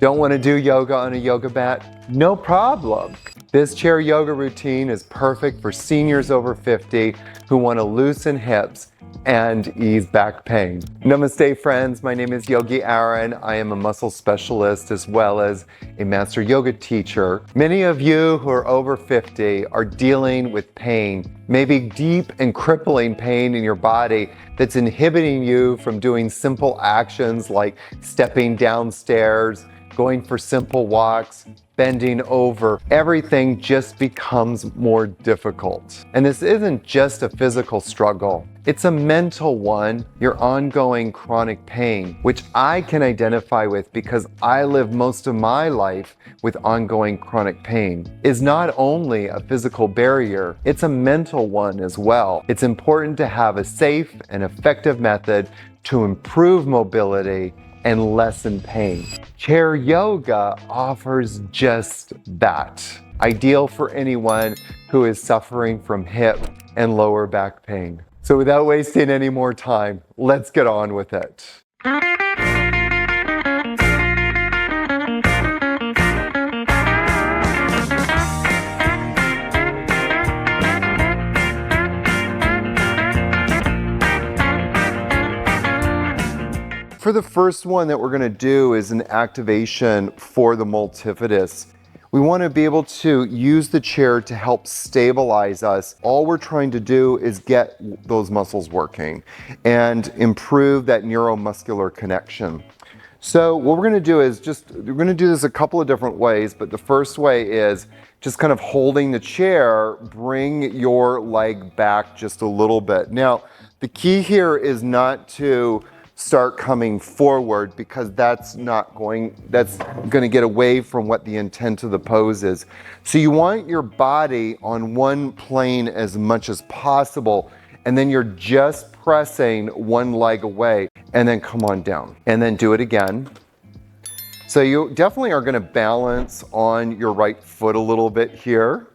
Don't want to do yoga on a yoga mat? No problem. This chair yoga routine is perfect for seniors over 50 who want to loosen hips and ease back pain. Namaste friends, my name is Yogi Aaron. I am a muscle specialist as well as a master yoga teacher. Many of you who are over 50 are dealing with pain, maybe deep and crippling pain in your body that's inhibiting you from doing simple actions like stepping downstairs, going for simple walks, bending over. Everything just becomes more difficult. And this isn't just a physical struggle. It's a mental one, your ongoing chronic pain, which I can identify with because I live most of my life with ongoing chronic pain, is not only a physical barrier, it's a mental one as well. It's important to have a safe and effective method to improve mobility and lessen pain. Chair yoga offers just that. Ideal for anyone who is suffering from hip and lower back pain. So without wasting any more time, let's get on with it. For the first one that we're going to do is an activation for the multifidus. We want to be able to use the chair to help stabilize us. All we're trying to do is get those muscles working and improve that neuromuscular connection. So what we're going to do is we're going to do this a couple of different ways, but the first way is just kind of holding the chair, bring your leg back just a little bit. Now, the key here is not to start coming forward because that's going to get away from what the intent of the pose is. So you want your body on one plane as much as possible, and then you're just pressing one leg away, and then come on down, and then do it again. So you definitely are going to balance on your right foot a little bit here,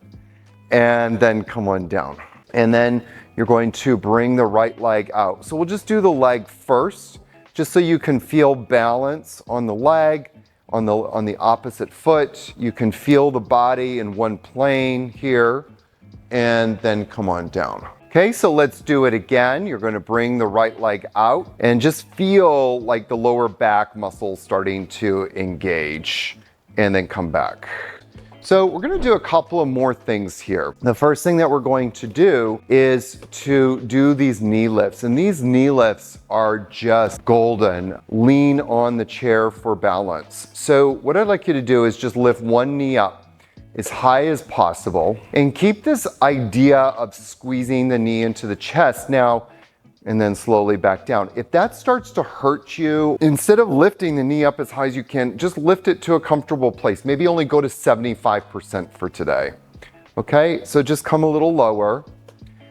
and then come on down. And then you're going to bring the right leg out. So we'll just do the leg first, just so you can feel balance on the leg, on the opposite foot. You can feel the body in one plane here, and then come on down. Okay, so let's do it again. You're going to bring the right leg out and just feel like the lower back muscles starting to engage, and then come back. So we're going to do a couple of more things here. The first thing that we're going to do is to do these knee lifts. And these knee lifts are just golden. Lean on the chair for balance. So what I'd like you to do is just lift one knee up as high as possible and keep this idea of squeezing the knee into the chest now, and then slowly back down. If that starts to hurt you, instead of lifting the knee up as high as you can, just lift it to a comfortable place. Maybe only go to 75% for today. Okay, so just come a little lower.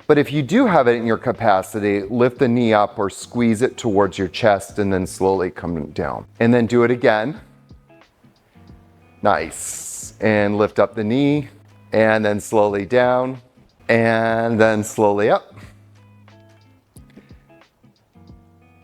But if you do have it in your capacity, lift the knee up or squeeze it towards your chest and then slowly come down. And then do it again. Nice. And lift up the knee and then slowly down and then slowly up.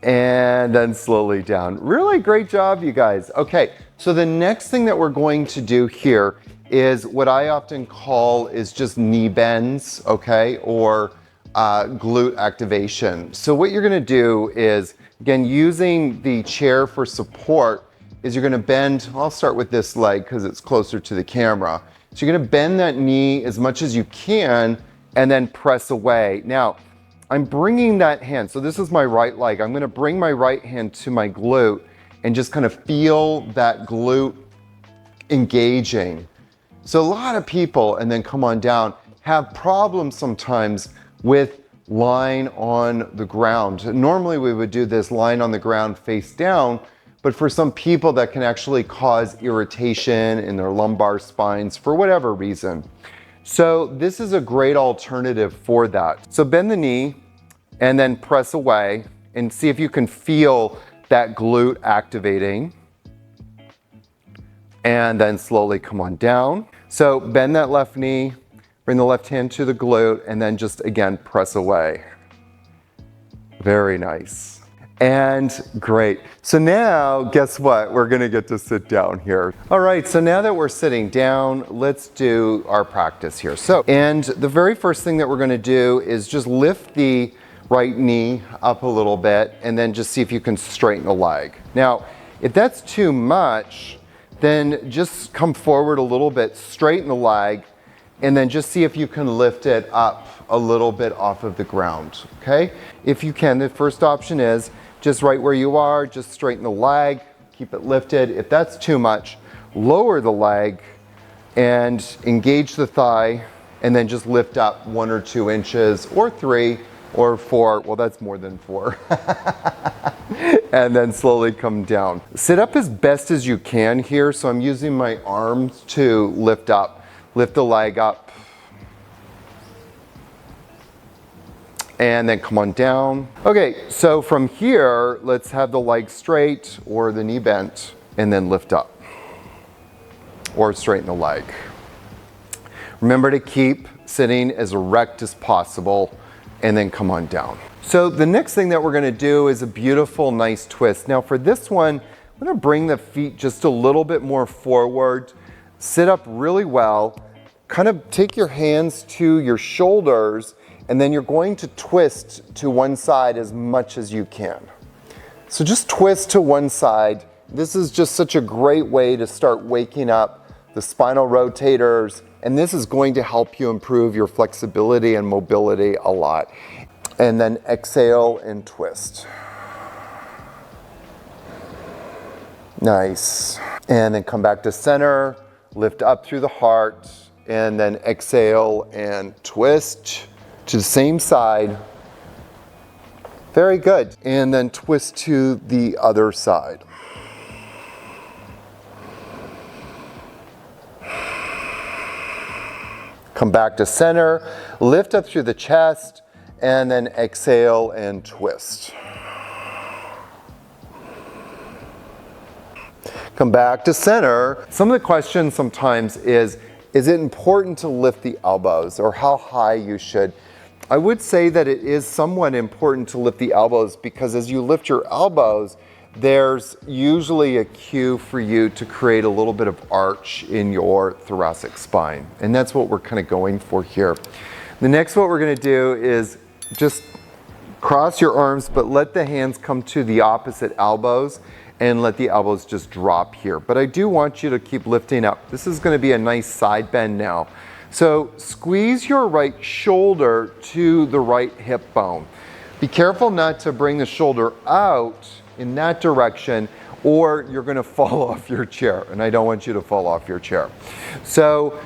And then slowly down. Really great job, you guys. Okay, so the next thing that we're going to do here is what I often call is just knee bends, okay, or glute activation. So what you're gonna do is, again, using the chair for support, is you're gonna bend, I'll start with this leg because it's closer to the camera. So you're gonna bend that knee as much as you can and then press away. Now, I'm bringing that hand, so this is my right leg. I'm gonna bring my right hand to my glute and just kind of feel that glute engaging. So a lot of people, and then come on down, have problems sometimes with lying on the ground. Normally we would do this lying on the ground face down, but for some people that can actually cause irritation in their lumbar spines for whatever reason. So this is a great alternative for that. So bend the knee and then press away and see if you can feel that glute activating. And then slowly come on down. So bend that left knee, bring the left hand to the glute, and then just again press away. Very nice. And great. So now, guess what? We're gonna get to sit down here. All right, so now that we're sitting down, let's do our practice here. And the very first thing that we're gonna do is just lift the right knee up a little bit and then just see if you can straighten the leg. Now, if that's too much, then just come forward a little bit, straighten the leg, and then just see if you can lift it up a little bit off of the ground, okay? If you can, the first option is just right where you are, just straighten the leg, keep it lifted. If that's too much, lower the leg and engage the thigh, and then just lift up 1 or 2 inches, or 3 or 4, well that's more than 4. And then slowly come down. Sit up as best as you can here, so I'm using my arms to lift up. Lift the leg up. And then come on down. Okay, so from here, let's have the leg straight or the knee bent, and then lift up. Or straighten the leg. Remember to keep sitting as erect as possible, and then come on down. So the next thing that we're gonna do is a beautiful, nice twist. Now for this one, I'm gonna bring the feet just a little bit more forward, sit up really well, kind of take your hands to your shoulders, and then you're going to twist to one side as much as you can. So just twist to one side. This is just such a great way to start waking up the spinal rotators, and this is going to help you improve your flexibility and mobility a lot. And then exhale and twist. Nice. And then come back to center, lift up through the heart, and then exhale and twist to the same side. Very good. And then twist to the other side. Come back to center, lift up through the chest, and then exhale and twist. Come back to center. Some of the questions sometimes is it important to lift the elbows, or how high you should? I would say that it is somewhat important to lift the elbows, because as you lift your elbows, there's usually a cue for you to create a little bit of arch in your thoracic spine. And that's what we're kind of going for here. The next, what we're gonna do is just cross your arms, but let the hands come to the opposite elbows, and let the elbows just drop here. But I do want you to keep lifting up. This is gonna be a nice side bend now. So squeeze your right shoulder to the right hip bone. Be careful not to bring the shoulder out in that direction, or you're gonna fall off your chair, and I don't want you to fall off your chair. So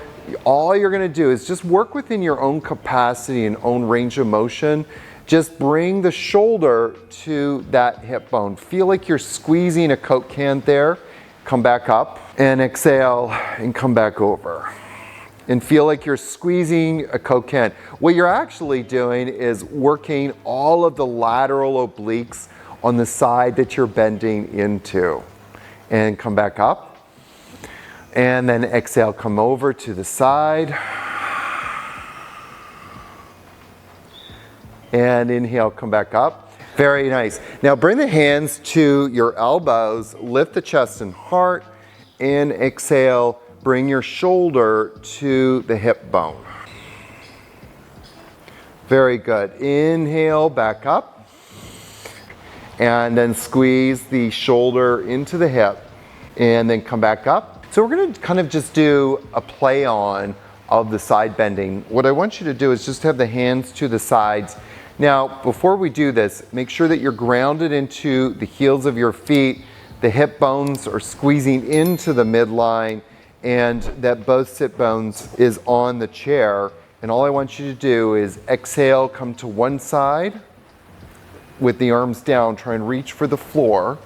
all you're gonna do is just work within your own capacity and own range of motion. Just bring the shoulder to that hip bone. Feel like you're squeezing a Coke can there. Come back up and exhale and come back over. And feel like you're squeezing a Coke can. What you're actually doing is working all of the lateral obliques on the side that you're bending into. And come back up. And then exhale, come over to the side. And inhale, come back up. Very nice. Now bring the hands to your elbows, lift the chest and heart, and exhale, bring your shoulder to the hip bone. Very good. Inhale, back up. And then squeeze the shoulder into the hip, and then come back up. So we're gonna kind of just do a play on of the side bending. What I want you to do is just have the hands to the sides. Now, before we do this, make sure that you're grounded into the heels of your feet, the hip bones are squeezing into the midline, and that both sit bones is on the chair. And all I want you to do is exhale, come to one side with the arms down, try and reach for the floor,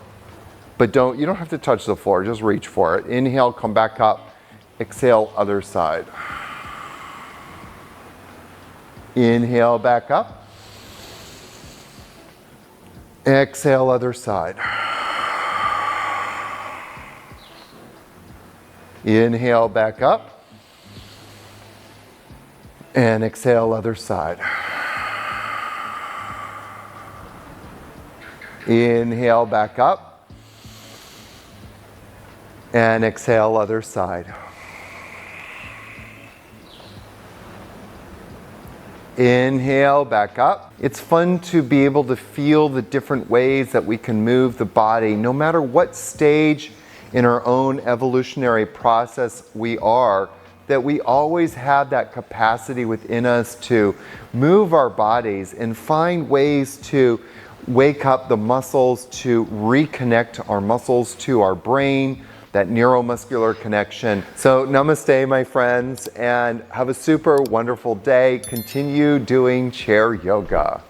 but you don't have to touch the floor, just reach for it. Inhale, come back up, exhale, other side. Inhale, back up. Exhale, other side. Inhale, back up. And exhale, other side. Inhale back up. And exhale, other side. Inhale back up. It's fun to be able to feel the different ways that we can move the body, no matter what stage in our own evolutionary process we are, that we always have that capacity within us to move our bodies and find ways to wake up the muscles, to reconnect our muscles to our brain, that neuromuscular connection. So namaste, my friends, and have a super wonderful day. Continue doing chair yoga.